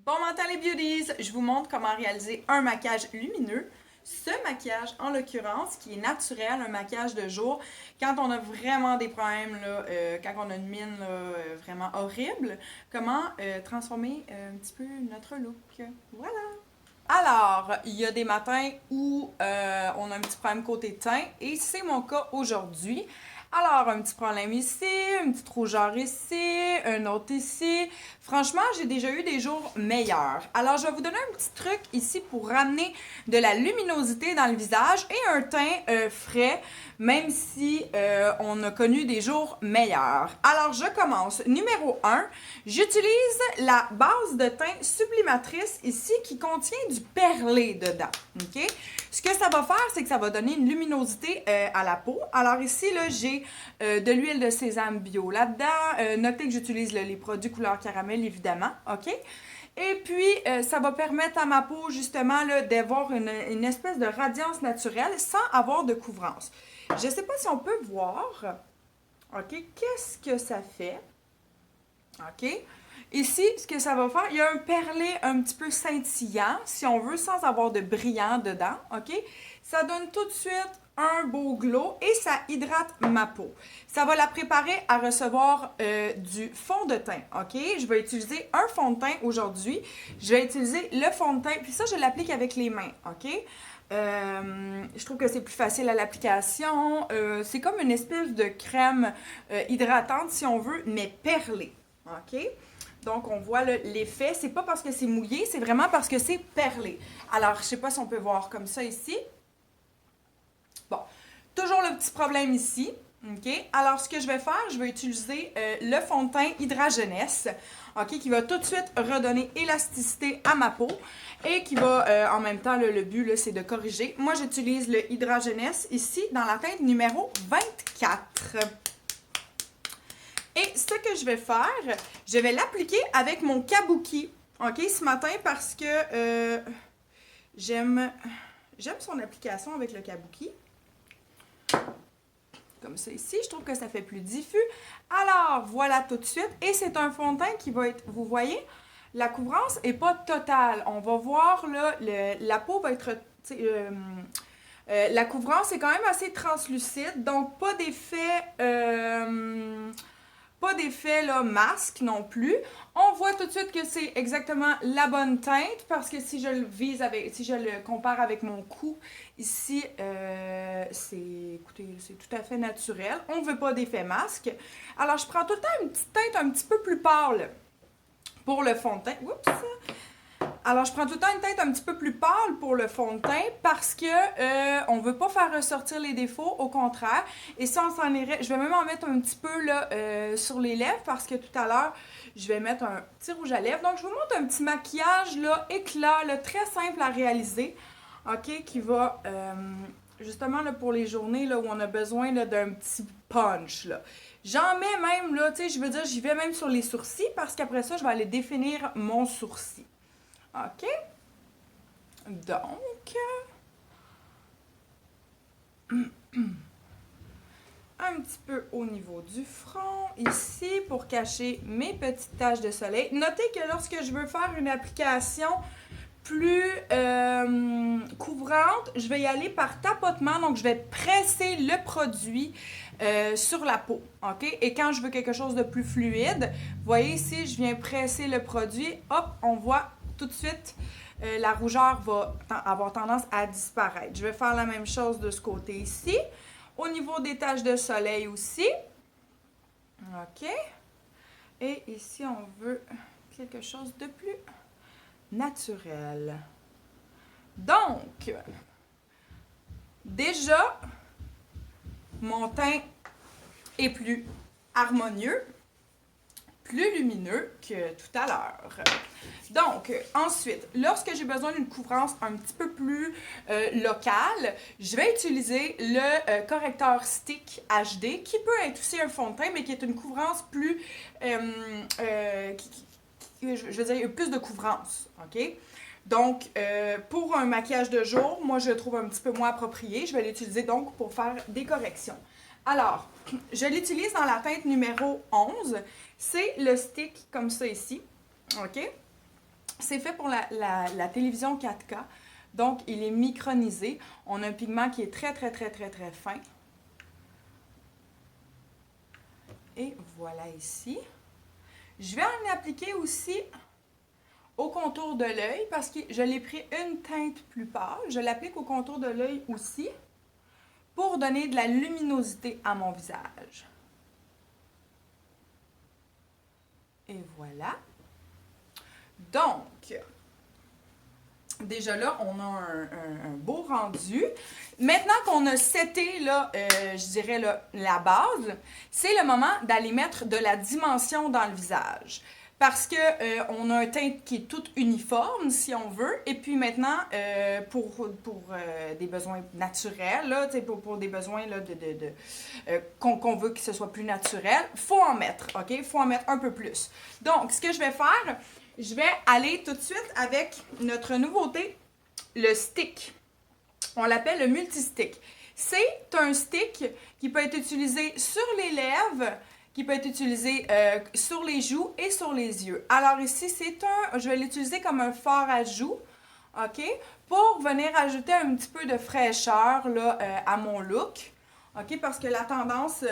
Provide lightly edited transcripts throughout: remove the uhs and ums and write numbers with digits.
Bon matin les beauties! Je vous montre comment réaliser un maquillage lumineux. Ce maquillage, en l'occurrence, qui est naturel, un maquillage de jour, quand on a vraiment des problèmes, là, quand on a une mine là, vraiment horrible, comment transformer un petit peu notre look. Voilà! Alors, il y a des matins où on a un petit problème côté teint et c'est mon cas aujourd'hui. Alors, un petit problème ici, une petite rougeur ici, un autre ici. Franchement, j'ai déjà eu des jours meilleurs. Alors, je vais vous donner un petit truc ici pour ramener de la luminosité dans le visage et un teint frais, même si on a connu des jours meilleurs. Alors, je commence. Numéro 1, j'utilise la base de teint sublimatrice ici qui contient du perlé dedans. OK? Ce que ça va faire, c'est que ça va donner une luminosité à la peau. Alors ici, là, j'ai de l'huile de sésame bio là-dedans. Notez que j'utilise les produits couleur caramel, évidemment. OK? Et puis, ça va permettre à ma peau, justement, d'avoir une espèce de radiance naturelle sans avoir de couvrance. Je ne sais pas si on peut voir. OK? Qu'est-ce que ça fait? OK? Ici, ce que ça va faire, il y a un perlé un petit peu scintillant, si on veut, sans avoir de brillant dedans, OK? Ça donne tout de suite un beau glow et ça hydrate ma peau. Ça va la préparer à recevoir du fond de teint, OK? Je vais utiliser un fond de teint aujourd'hui. Je vais utiliser le fond de teint, puis ça, je l'applique avec les mains, OK? Je trouve que c'est plus facile à l'application. C'est comme une espèce de crème hydratante, si on veut, mais perlée, OK? Donc, on voit l'effet. C'est pas parce que c'est mouillé, c'est vraiment parce que c'est perlé. Alors, je sais pas si on peut voir comme ça ici. Bon, toujours le petit problème ici. OK? Alors, ce que je vais faire, je vais utiliser le fond de teint Hydra Jeunesse, OK? Qui va tout de suite redonner élasticité à ma peau et qui va, en même temps, le but, là, c'est de corriger. Moi, j'utilise le Hydra Jeunesse ici dans la teinte numéro 24. Et ce que je vais faire, je vais l'appliquer avec mon kabuki, OK, ce matin parce que j'aime son application avec le kabuki. Comme ça ici, je trouve que ça fait plus diffus. Alors, voilà tout de suite. Et c'est un fond de teint qui va être, vous voyez, la couvrance n'est pas totale. On va voir, là, la peau va être... la couvrance est quand même assez translucide, donc pas d'effet... pas d'effet là, masque non plus. On voit tout de suite que c'est exactement la bonne teinte parce que si je le vise avec, si je le compare avec mon cou, ici, écoutez, c'est tout à fait naturel. On ne veut pas d'effet masque. Alors, je prends tout le temps une petite teinte un petit peu plus pâle pour le fond de teint. Oups! Alors, je prends tout le temps une teinte un petit peu plus pâle pour le fond de teint parce que on veut pas faire ressortir les défauts, au contraire. Et ça, on s'en irait. Je vais même en mettre un petit peu là, sur les lèvres parce que tout à l'heure, je vais mettre un petit rouge à lèvres. Donc, je vous montre un petit maquillage là, éclat, là, très simple à réaliser, OK, qui va justement là, pour les journées là, où on a besoin là, d'un petit punch. Là. J'en mets même, là, tu sais, je veux dire, j'y vais même sur les sourcils parce qu'après ça, je vais aller définir mon sourcil. OK? Donc, un petit peu au niveau du front, ici, pour cacher mes petites taches de soleil. Notez que lorsque je veux faire une application plus couvrante, je vais y aller par tapotement. Donc, je vais presser le produit sur la peau. OK? Et quand je veux quelque chose de plus fluide, vous voyez ici, je viens presser le produit. Hop, on voit tout de suite la rougeur va avoir tendance à disparaître. Je vais faire la même chose de ce côté ici. Au niveau des taches de soleil aussi. OK. Et ici, on veut quelque chose de plus naturel. Donc, déjà, mon teint est plus harmonieux, plus lumineux que tout à l'heure. Donc, ensuite, lorsque j'ai besoin d'une couvrance un petit peu plus locale, je vais utiliser le correcteur stick HD, qui peut être aussi un fond de teint, mais qui est une couvrance plus... je veux dire, il y a plus de couvrance, OK? Donc, pour un maquillage de jour, moi, je le trouve un petit peu moins approprié. Je vais l'utiliser donc pour faire des corrections. Alors, je l'utilise dans la teinte numéro 11. C'est le stick comme ça ici, OK? C'est fait pour la télévision 4K. Donc, il est micronisé. On a un pigment qui est très, très, très, très, très fin. Et voilà ici. Je vais en appliquer aussi au contour de l'œil parce que je l'ai pris une teinte plus pâle. Je l'applique au contour de l'œil aussi pour donner de la luminosité à mon visage. Et voilà. Donc, déjà là, on a un beau rendu. Maintenant qu'on a seté, là, je dirais, là, la base, c'est le moment d'aller mettre de la dimension dans le visage. Parce que on a un teint qui est tout uniforme, si on veut. Et puis maintenant, pour des besoins naturels, là, pour des besoins là, qu'on veut que ce soit plus naturel, faut en mettre, OK? Faut en mettre un peu plus. Donc, ce que je vais faire, je vais aller tout de suite avec notre nouveauté, le stick. On l'appelle le multistick. C'est un stick qui peut être utilisé sur les lèvres, qui peut être utilisé sur les joues et sur les yeux. Alors ici, je vais l'utiliser comme un fard à joues, OK? Pour venir ajouter un petit peu de fraîcheur là, à mon look, OK? Parce que la tendance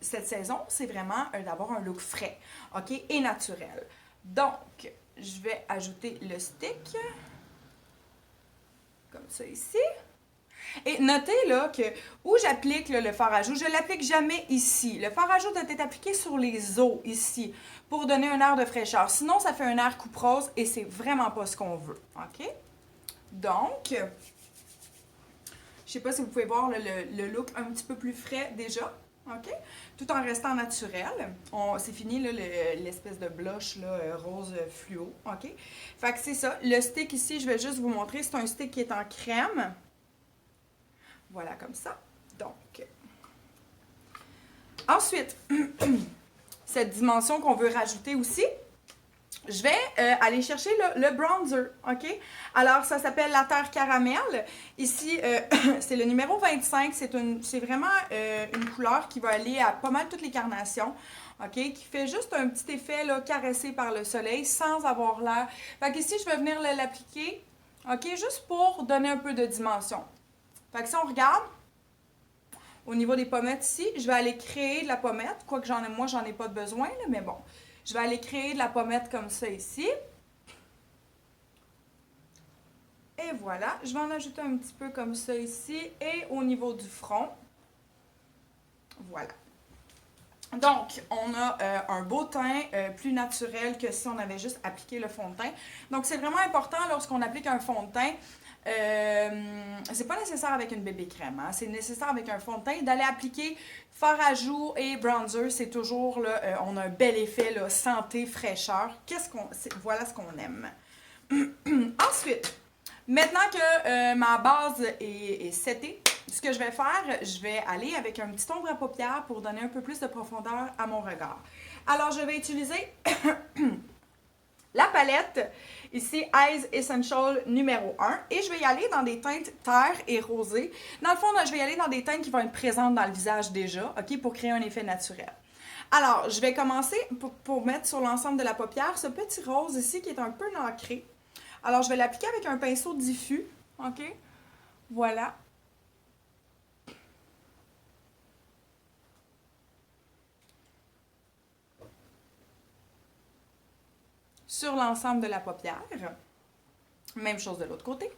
cette saison, c'est vraiment d'avoir un look frais, OK? Et naturel. Donc, je vais ajouter le stick, comme ça ici. Et notez là que où j'applique le fard à joues, je ne l'applique jamais ici. Le fard à joues doit être appliqué sur les os ici pour donner un air de fraîcheur. Sinon, ça fait un air coupe rose et c'est vraiment pas ce qu'on veut. OK? Donc, je ne sais pas si vous pouvez voir le look un petit peu plus frais déjà. OK? Tout en restant naturel. C'est fini l'espèce de blush là, rose fluo. OK? Fait que c'est ça. Le stick ici, je vais juste vous montrer. C'est un stick qui est en crème. Voilà, comme ça. Donc, ensuite, cette dimension qu'on veut rajouter aussi, je vais aller chercher le bronzer, OK? Alors, ça s'appelle la terre caramel. Ici, c'est le numéro 25. C'est vraiment une couleur qui va aller à pas mal toutes les carnations, OK? Qui fait juste un petit effet là, caressé par le soleil sans avoir l'air. Fait qu'ici, je vais venir l'appliquer, OK? Juste pour donner un peu de dimension. Fait que si on regarde, au niveau des pommettes ici, je vais aller créer de la pommette. Quoique moi, j'en ai pas besoin, là, mais bon. Je vais aller créer de la pommette comme ça ici. Et voilà. Je vais en ajouter un petit peu comme ça ici. Et au niveau du front. Voilà. Donc, on a un beau teint plus naturel que si on avait juste appliqué le fond de teint. Donc, c'est vraiment important lorsqu'on applique un fond de teint. C'est pas nécessaire avec une bébé crème, hein? C'est nécessaire avec un fond de teint d'aller appliquer fard à joues et bronzer. C'est toujours là, on a un bel effet là, santé, fraîcheur. Voilà ce qu'on aime. Ensuite, maintenant que ma base est setée, ce que je vais faire, je vais aller avec un petit ombre à paupières pour donner un peu plus de profondeur à mon regard. Alors, je vais utiliser la palette, ici, Eyes Essential numéro 1. Et je vais y aller dans des teintes terre et rosé. Dans le fond, là, je vais y aller dans des teintes qui vont être présentes dans le visage déjà, OK, pour créer un effet naturel. Alors, je vais commencer pour mettre sur l'ensemble de la paupière ce petit rose ici qui est un peu nacré. Alors, je vais l'appliquer avec un pinceau diffus, OK? Voilà. Sur l'ensemble de la paupière. Même chose de l'autre côté.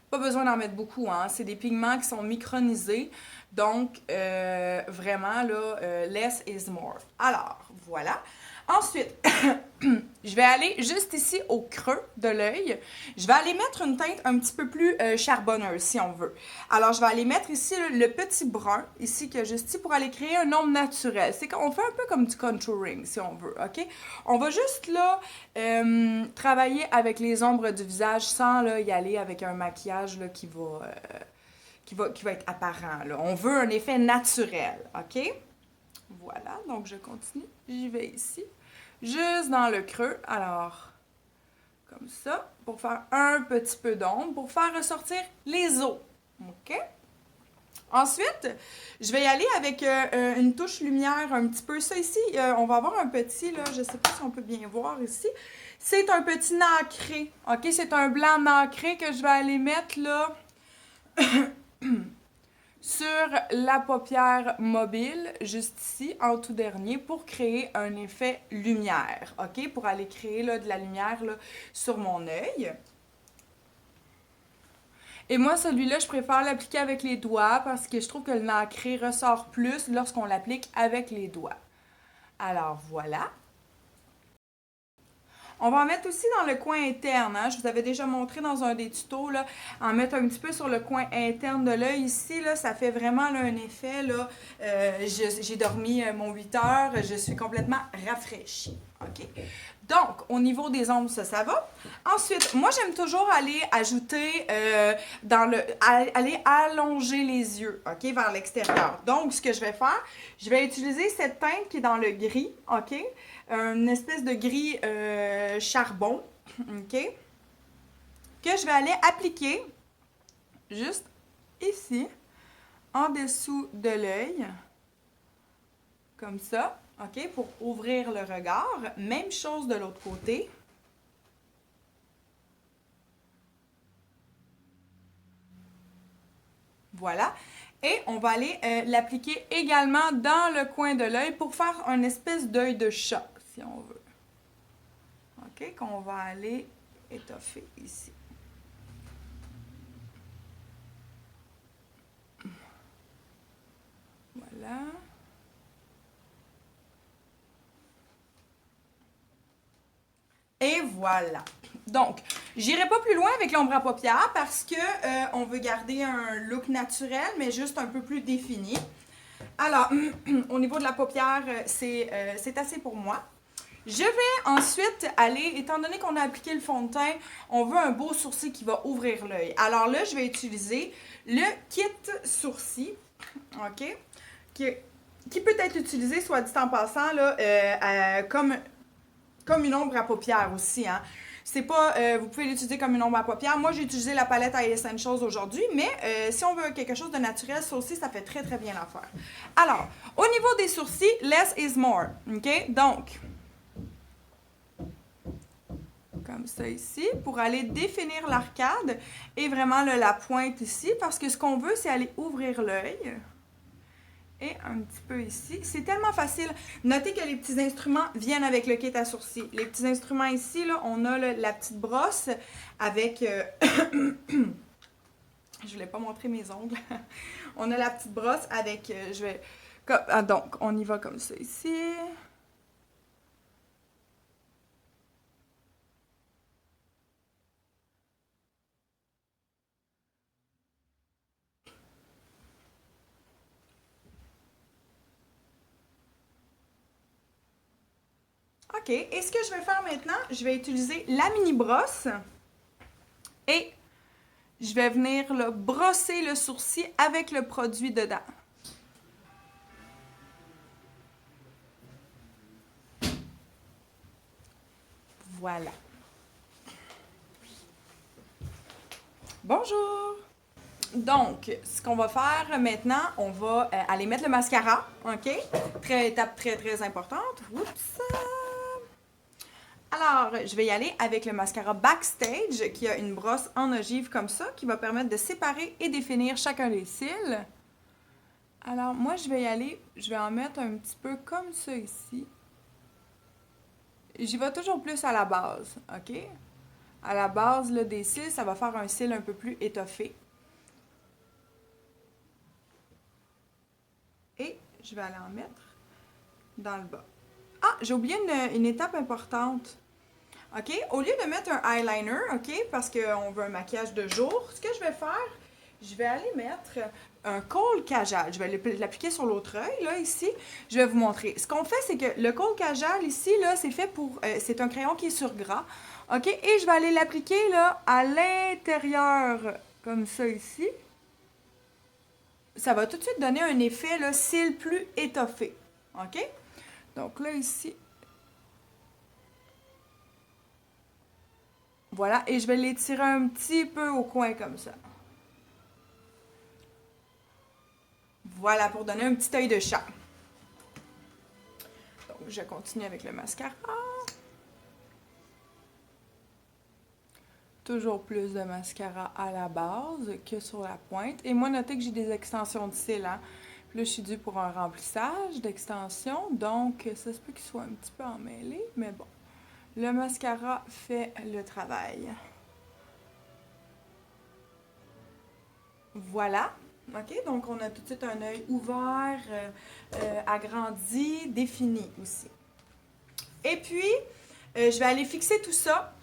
Pas besoin d'en mettre beaucoup, hein. C'est des pigments qui sont micronisés. Donc, vraiment, là, less is more. Alors, voilà. Ensuite, je vais aller juste ici au creux de l'œil. Je vais aller mettre une teinte un petit peu plus charbonneuse, si on veut. Alors, je vais aller mettre ici le petit brun, ici, que juste ici, pour aller créer un ombre naturel. C'est qu'on fait un peu comme du contouring, si on veut, OK? On va juste, là, travailler avec les ombres du visage sans, là, y aller avec un maquillage, là, qui va être apparent, là. On veut un effet naturel, OK? Voilà, donc je continue. J'y vais ici, juste dans le creux. Alors, comme ça, pour faire un petit peu d'ombre, pour faire ressortir les os. OK? Ensuite, je vais y aller avec une touche lumière un petit peu. Ça ici, on va avoir un petit, là, je ne sais pas si on peut bien voir ici. C'est un petit nacré, ok? C'est un blanc nacré que je vais aller mettre là sur la paupière mobile, juste ici, en tout dernier, pour créer un effet lumière, ok? Pour aller créer là, de la lumière là, sur mon œil. Et moi, celui-là, je préfère l'appliquer avec les doigts parce que je trouve que le nacré ressort plus lorsqu'on l'applique avec les doigts. Alors voilà. On va en mettre aussi dans le coin interne. Hein. Je vous avais déjà montré dans un des tutos, là, en mettre un petit peu sur le coin interne de l'œil. Ici, là, ça fait vraiment là, un effet. Là, j'ai dormi mon 8 heures, je suis complètement rafraîchie. OK? Donc, au niveau des ombres, ça va. Ensuite, moi, j'aime toujours aller ajouter aller allonger les yeux, OK, vers l'extérieur. Donc, ce que je vais faire, je vais utiliser cette teinte qui est dans le gris, OK? Une espèce de gris charbon, OK? Que je vais aller appliquer juste ici, en dessous de l'œil, comme ça. OK, pour ouvrir le regard. Même chose de l'autre côté. Voilà. Et on va aller l'appliquer également dans le coin de l'œil pour faire une espèce d'œil de chat, si on veut. OK, qu'on va aller étoffer ici. Voilà. Et voilà. Donc, j'irai pas plus loin avec l'ombre à paupières parce que on veut garder un look naturel, mais juste un peu plus défini. Alors, au niveau de la paupière, c'est assez pour moi. Je vais ensuite aller, étant donné qu'on a appliqué le fond de teint, on veut un beau sourcil qui va ouvrir l'œil. Alors là, je vais utiliser le kit sourcil, OK, qui peut être utilisé, soit dit en passant, là, comme une ombre à paupières aussi, hein. C'est pas, vous pouvez l'utiliser comme une ombre à paupières. Moi, j'ai utilisé la palette Eye Essentials aujourd'hui, mais si on veut quelque chose de naturel, ça aussi, ça fait très, très bien l'affaire. Alors, au niveau des sourcils, less is more, OK? Donc, comme ça ici, pour aller définir l'arcade et vraiment là, la pointe ici, parce que ce qu'on veut, c'est aller ouvrir l'œil. Et un petit peu ici. C'est tellement facile. Notez que les petits instruments viennent avec le kit à sourcils. Les petits instruments ici, là, on a la petite brosse avec... je voulais pas montrer mes ongles. On a la petite brosse avec... donc, on y va comme ça ici. OK. Et ce que je vais faire maintenant, je vais utiliser la mini brosse et je vais venir là, brosser le sourcil avec le produit dedans. Voilà. Bonjour! Donc, ce qu'on va faire maintenant, on va aller mettre le mascara, OK? Étape très, très importante. Oups! Alors, je vais y aller avec le mascara Backstage, qui a une brosse en ogive comme ça, qui va permettre de séparer et définir chacun des cils. Alors, moi, je vais y aller, je vais en mettre un petit peu comme ça ici. J'y vais toujours plus à la base, OK? À la base là, des cils, ça va faire un cil un peu plus étoffé. Et je vais aller en mettre dans le bas. Ah, j'ai oublié une étape importante. OK? Au lieu de mettre un eyeliner, OK? Parce qu'on veut un maquillage de jour, ce que je vais faire, je vais aller mettre un kohl kajal. Je vais l'appliquer sur l'autre œil, là, ici. Je vais vous montrer. Ce qu'on fait, c'est que le kohl kajal, ici, là, c'est fait pour... c'est un crayon qui est sur gras. OK? Et je vais aller l'appliquer, là, à l'intérieur, comme ça, ici. Ça va tout de suite donner un effet, là, cils plus étoffé. OK? Donc là, ici... Voilà, et je vais l'étirer un petit peu au coin comme ça. Voilà, pour donner un petit œil de chat. Donc, je continue avec le mascara. Toujours plus de mascara à la base que sur la pointe. Et moi, notez que j'ai des extensions de cils, hein. Puis là, je suis due pour un remplissage d'extension, donc ça se peut qu'il soit un petit peu emmêlé, mais bon. Le mascara fait le travail. Voilà. OK, donc on a tout de suite un œil ouvert, agrandi, défini aussi. Et puis, je vais aller fixer tout ça.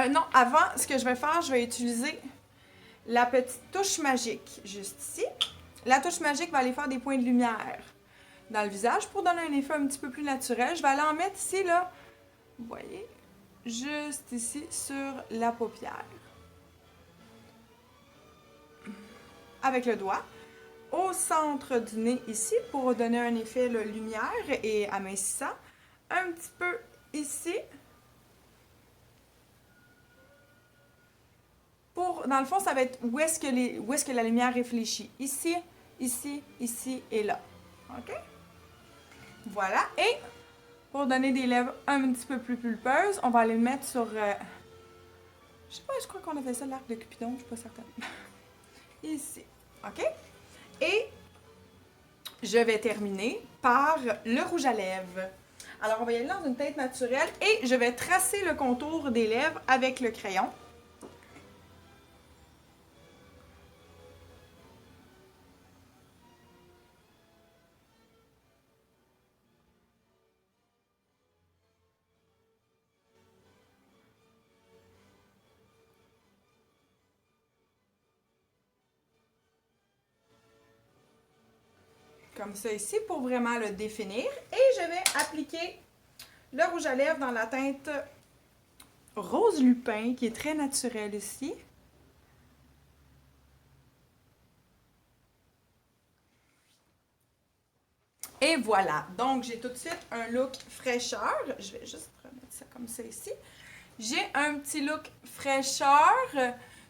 Non, avant, ce que je vais faire, je vais utiliser la petite touche magique, juste ici. La touche magique va aller faire des points de lumière dans le visage pour donner un effet un petit peu plus naturel. Je vais aller en mettre ici, là, vous voyez, juste ici sur la paupière. Avec le doigt. Au centre du nez ici pour donner un effet de lumière et amincissant. Un petit peu ici. Dans le fond, ça va être où est-ce que la lumière réfléchit. Ici, ici, ici et là. OK? Voilà. Et pour donner des lèvres un petit peu plus pulpeuses, on va aller le mettre sur... je sais pas, je crois qu'on a fait ça l'arc de Cupidon, je suis pas certaine. Ici. OK? Et je vais terminer par le rouge à lèvres. Alors, on va y aller dans une teinte naturelle et je vais tracer le contour des lèvres avec le crayon. Comme ça ici pour vraiment le définir. Et je vais appliquer le rouge à lèvres dans la teinte rose lupin qui est très naturelle ici. Et voilà, donc j'ai tout de suite un look fraîcheur. Je vais juste remettre ça comme ça ici. J'ai un petit look fraîcheur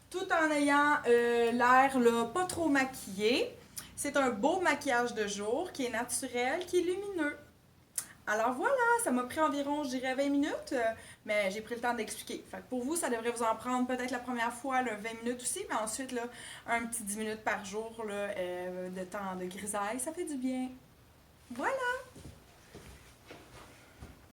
tout en ayant l'air pas trop maquillé. C'est un beau maquillage de jour qui est naturel, qui est lumineux. Alors voilà, ça m'a pris environ, je dirais, 20 minutes, mais j'ai pris le temps d'expliquer. Fait que pour vous, ça devrait vous en prendre peut-être la première fois là, 20 minutes aussi, mais ensuite, là, un petit 10 minutes par jour là, de temps de grisaille, ça fait du bien. Voilà!